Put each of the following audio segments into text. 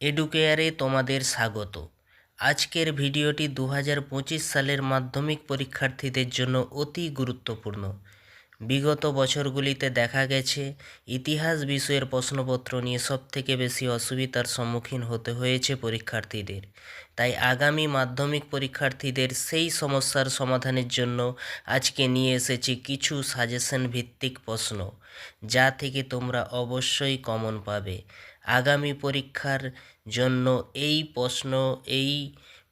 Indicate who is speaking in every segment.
Speaker 1: এডুকেয়ারে তোমাদের স্বাগত। আজকের ভিডিওটি 2025 সালের মাধ্যমিক পরীক্ষার্থীদের জন্য অতি গুরুত্বপূর্ণ। বিগত বছরগুলিতে দেখা গেছে ইতিহাস বিষয়ের প্রশ্নপত্র নিয়ে সবথেকে বেশি অসুবিধার সম্মুখীন হতে হয়েছে পরীক্ষার্থীদের। তাই আগামী মাধ্যমিক পরীক্ষার্থীদের সেই সমস্যার সমাধানের জন্য আজকে নিয়ে এসেছি কিছু সাজেশন ভিত্তিক প্রশ্ন, যা থেকে তোমরা অবশ্যই কমন পাবে। আগামী পরীক্ষার জন্য এই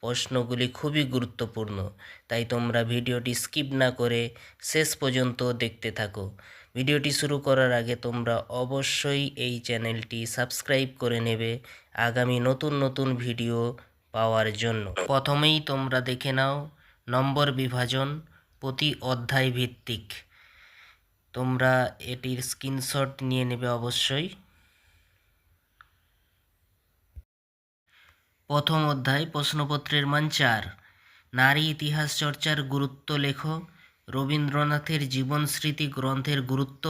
Speaker 1: প্রশ্নগুলি খুবই গুরুত্বপূর্ণ, তাই তোমরা ভিডিওটি স্কিপ না করে শেষ পর্যন্ত দেখতে থাকো। ভিডিওটি শুরু করার আগে তোমরা অবশ্যই এই চ্যানেলটি সাবস্ক্রাইব করে নেবে আগামী নতুন নতুন ভিডিও পাওয়ার জন্য। প্রথমেই তোমরা দেখে নাও নম্বর বিভাজন প্রতি অধ্যায় ভিত্তিক। তোমরা এটির স্ক্রিনশট নিয়ে নেবে অবশ্যই। প্রথম অধ্যায় প্রশ্নপত্রের মান 4। নারী ইতিহাস চর্চার গুরুত্ব লেখো। রবীন্দ্রনাথের জীবন স্মৃতি গ্রন্থের গুরুত্ব।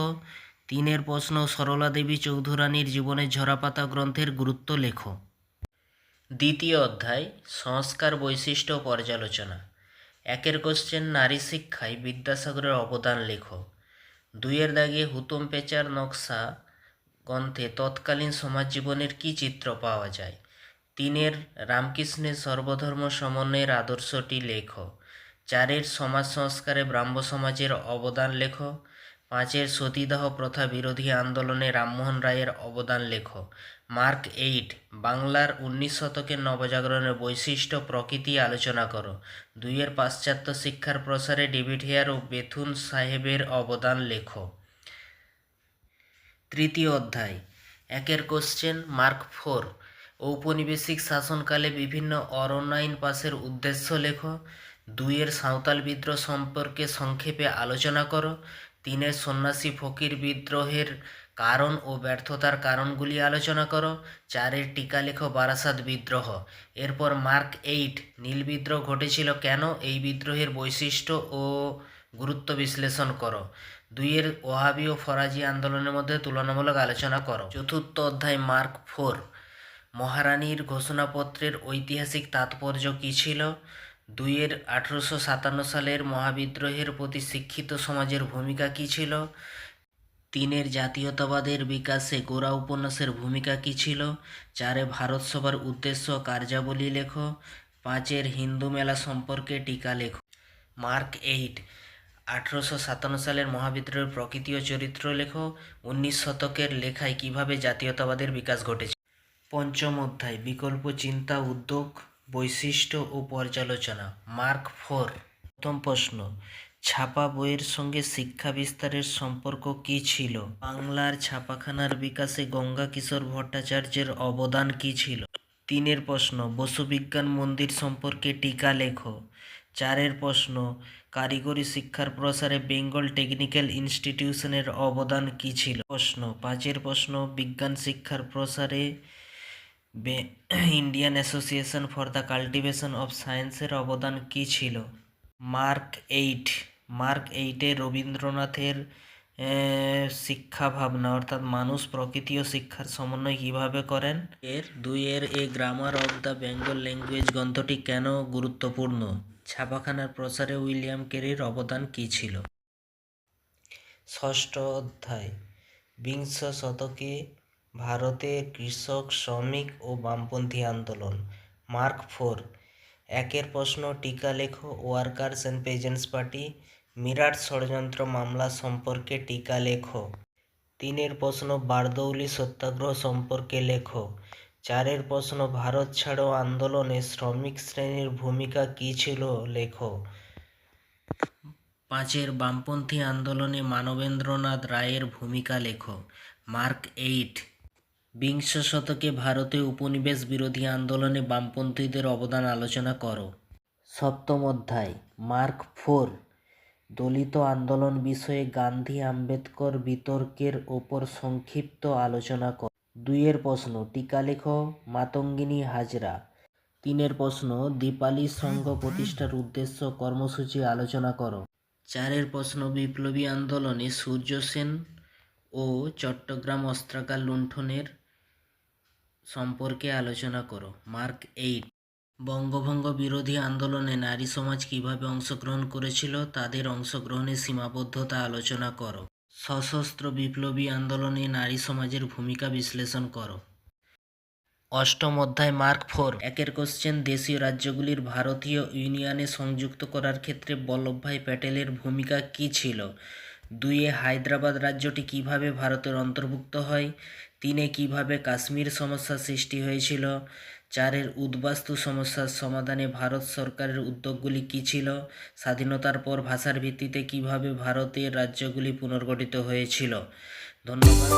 Speaker 1: 3 প্রশ্ন সরলা দেবী চৌধুরানীর জীবনের ঝরাপাতা গ্রন্থের গুরুত্ব লেখো। দ্বিতীয় অধ্যায় সংস্কার বৈশিষ্ট্য পর্যালোচনা। 1 কোশ্চেন নারী শিক্ষায় বিদ্যাসাগরের অবদান লেখো। 2 দাগে হুতুম পেচার নকশা গ্রন্থে তৎকালীন সমাজ জীবনের কী চিত্র পাওয়া যায়। 3 রামকৃষ্ণের সর্বধর্ম সমন্বয়ের আদর্শটি লেখো। 4 সমাজ সংস্কারে ব্রাহ্ম সমাজের অবদান লেখো। 5 সতীদাহ প্রথা বিরোধী আন্দোলনে রামমোহন রায়ের অবদান লেখো। মার্ক 8 বাংলার 19 শতকের নবজাগরণের বৈশিষ্ট্য প্রকৃতি আলোচনা করো। 2 পাশ্চাত্য শিক্ষার প্রসারে ডেভিড হেয়ার ও বেথুন সাহেবের অবদান লেখো। তৃতীয় অধ্যায় 1 কোশ্চেন মার্ক 4 ঔপনিবেশিক শাসনকালে বিভিন্ন অরণ্য আইন পাসের উদ্দেশ্য লেখো। 2 সাঁওতাল বিদ্রোহ সম্পর্কে সংক্ষেপে আলোচনা করো। 3 সন্ন্যাসী ফকির বিদ্রোহের কারণ ও ব্যর্থতার কারণগুলি আলোচনা করো। 4 টিকা লেখো বারাসাত বিদ্রোহ। এরপর মার্ক 8 নীল বিদ্রোহ ঘটেছিল কেন, এই বিদ্রোহের বৈশিষ্ট্য ও গুরুত্ব বিশ্লেষণ করো। 2 ওহাবি ও ফরাজি আন্দোলনের মধ্যে তুলনামূলক আলোচনা করো। চতুর্থ অধ্যায় মার্ক 4 মহারানীর ঘোষণাপত্রের ঐতিহাসিক তাৎপর্য কী ছিল। 2 1857 সালের মহাবিদ্রোহের প্রতি শিক্ষিত সমাজের ভূমিকা কী ছিল। 3 জাতীয়তাবাদের বিকাশে গোরা উপন্যাসের ভূমিকা কী ছিল। 4 ভারত সভার উদ্দেশ্য কার্যাবলী লেখো। 5 হিন্দু মেলা সম্পর্কে টিকা লেখো। মার্ক 8 1857 সালের মহাবিদ্রোহের প্রকৃতি ও চরিত্র লেখো। 19 শতকের লেখায় কিভাবে জাতীয়তাবাদের বিকাশ ঘটেছে। পঞ্চম অধ্যায় বিকল্প চিন্তা উদ্যোগ বৈশিষ্ট্য ও পর্যালোচনা। মার্ক 4 প্রথম প্রশ্ন ছাপা বইয়ের সঙ্গে শিক্ষা বিস্তারের সম্পর্ক কী ছিল। বাংলার ছাপাখানার বিকাশে গঙ্গা কিশোর ভট্টাচার্যের অবদান কী ছিল। 3 প্রশ্ন বসু বিজ্ঞান মন্দির সম্পর্কে টিকা লেখো। 4 প্রশ্ন কারিগরি শিক্ষার প্রসারে বেঙ্গল টেকনিক্যাল ইনস্টিটিউশনের অবদান কী ছিল। প্রশ্ন 5 প্রশ্ন বিজ্ঞান শিক্ষার প্রসারে Indian association for the cultivation of সায়েন্সের অবদান কী ছিল। মার্ক 8 রবীন্দ্রনাথের শিক্ষা ভাবনা অর্থাৎ মানুষ প্রকৃতি ও শিক্ষার সমন্বয় কীভাবে করেন। 2 a grammar of the Bengal language গ্রন্থটি কেন গুরুত্বপূর্ণ। ছাপাখানার প্রসারে উইলিয়াম কেরির অবদান কী ছিল। ষষ্ঠ অধ্যায় বিংশ শতকে ভারতে কৃষক শ্রমিক ও বামপন্থী আন্দোলন। মার্ক 4 1 প্রশ্ন টিকা লেখো workers and peasants party. Meerut ষড়যন্ত্র মামলা সম্পর্কে টিকা লেখো। 3 প্রশ্ন বারদৌলি সত্যাগ্রহ সম্পর্কে লেখো। 4 প্রশ্ন ভারত ছাড়ো আন্দোলনে শ্রমিক শ্রেণীর ভূমিকা কী ছিল লেখো। 5 বামপন্থী আন্দোলনে মানবেন্দ্রনাথ রায়ের ভূমিকা লেখো। মার্ক 8 বিংশ শতকে ভারতে উপনিবেশ বিরোধী আন্দোলনে বামপন্থীদের অবদান আলোচনা করো। সপ্তম অধ্যায় মার্ক 4 দলিত আন্দোলন বিষয়ে গান্ধী আম্বেদকর বিতর্কের ওপর সংক্ষিপ্ত আলোচনা করো। 2 প্রশ্ন টিকা লেখো মাতঙ্গিনী হাজরা। 3 প্রশ্ন দীপালি সংঘ প্রতিষ্ঠার উদ্দেশ্য কর্মসূচি আলোচনা করো। 4 প্রশ্ন বিপ্লবী আন্দোলনে সূর্য সেন ও চট্টগ্রাম অস্ত্রাগার লুণ্ঠনের সম্পর্কে আলোচনা করো। মার্ক 8। বঙ্গভঙ্গ বিরোধী আন্দোলনে নারী সমাজ কিভাবে অংশগ্রহণ করেছিল, তাদের অংশগ্রহণের সীমাবদ্ধতা আলোচনা করো। সশস্ত্র বিপ্লবী আন্দোলনে নারী সমাজের ভূমিকা বিশ্লেষণ করো। অষ্টম অধ্যায় মার্ক 4 একের কোশ্চেন, দেশীয় রাজ্যগুলির ভারতীয় ইউনিয়নে সংযুক্ত করার ক্ষেত্রে বল্লভভাই প্যাটেলের ভূমিকা কী ছিল? 2 হায়দ্রাবাদ রাজ্যটি কিভাবে ভারতের অন্তর্ভুক্ত হয়? 3 কিভাবে কাশ্মীর সমস্যা সৃষ্টি হয়েছিল? 4 উদ্বাস্তু সমস্যার সমাধানে ভারত সরকারের উদ্যোগগুলি কী ছিল? স্বাধীনতার পর ভাষার ভিত্তিতে কিভাবে ভারতের রাজ্যগুলি পুনর্গঠিত হয়েছিল? ধন্যবাদ।